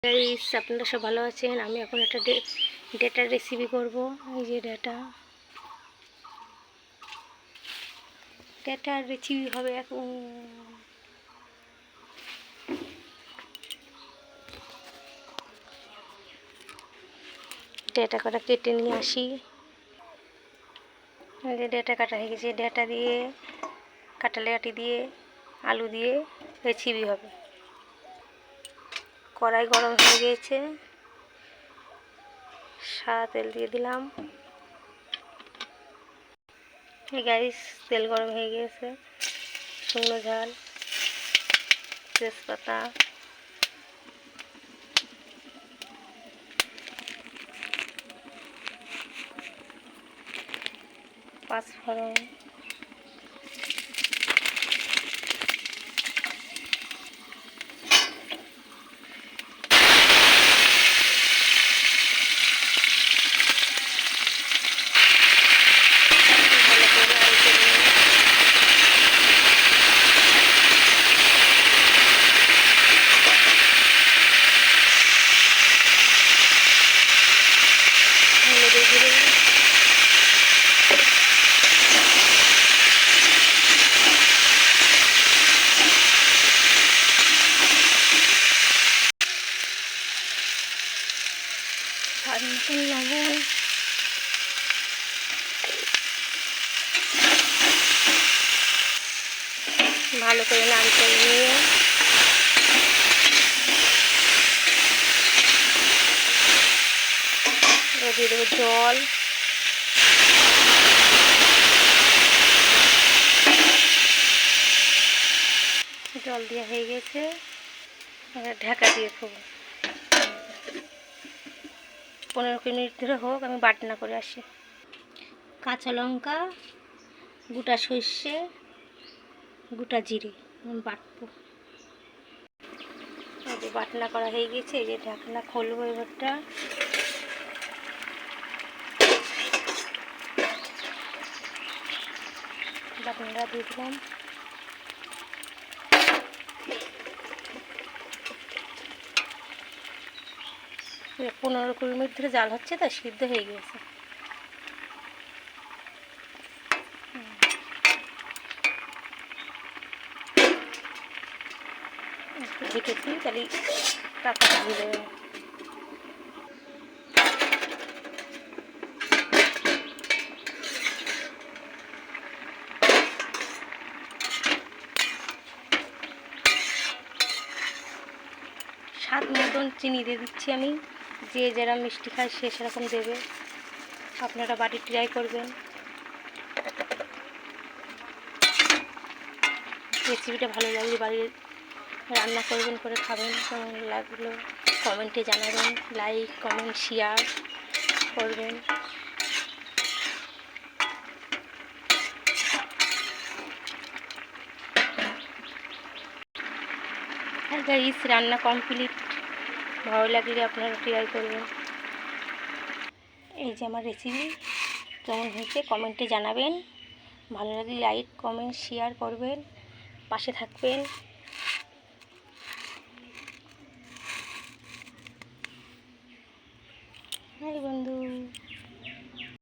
Guys, আপনারা সব ভালো আছেন। আমি এখন একটা ডেটার রেসিপি করব। এই যে ডেটার রেসিপি হবে এখন। ডেটা কটা কেটে নিয়ে আসি। এই যে ডেটা কাটা হয়ে গেছে। ডেটা দিয়ে কাঁঠালি আটি দিয়ে আলু দিয়ে রেসিপি হবে। কড়াই গরম হয়ে গিয়েছে, সাদা তেল দিয়ে দিলাম। এই গাইস, তেল গরম হয়ে গিয়েছে। শুকনো ঝাল, তেজপাতা, পাঁচফোড়ন, স্বাদ মতন লবণ, ভালো করে নাড়িয়ে নিয়ে দিয়ে দেবো জল। জল দেওয়া হয়ে গেছে, ঢাকা দিয়ে দেবো। 15 মিনিট ধরে হোক, আমি বাটনা করে আসি। কাঁচা লঙ্কা, গোটা সর্ষে, গোটা জিরে বাটবো। এই যে বাটনা করা হয়ে গেছে। এই যে ঢাকনা খুলবো এবারটা। বাটনাটা দিয়ে দিলাম। এই 15-20 মিনিট ধরে জাল হচ্ছে, তো সিদ্ধ হয়ে গেছে। ঢেকেছি, তাহলে টাকা দিয়ে দেবে। 7 মতন চিনি দিয়ে দিচ্ছি আমি। যে যারা মিষ্টি খায় সে সেরকম দেবে। আপনারা বাড়ি ট্রাই করবেন। রেসিপিটা ভালো লাগলে বাড়ির রান্না করবেন, করে খাবেন। কেমন লাগলো কমেন্টে জানাবেন। লাইক, কমেন্ট, শেয়ার করবেন। আর গাইস, রান্না কমপ্লিট। ভালো লাগলে আপনারা ট্রাই করবেন। এই যে আমার রেসিপি কেমন হয়েছে কমেন্টে জানাবেন। ভালো লাগলে লাইক, কমেন্ট, শেয়ার করবেন, পাশে থাকবেন। হাই বন্ধু।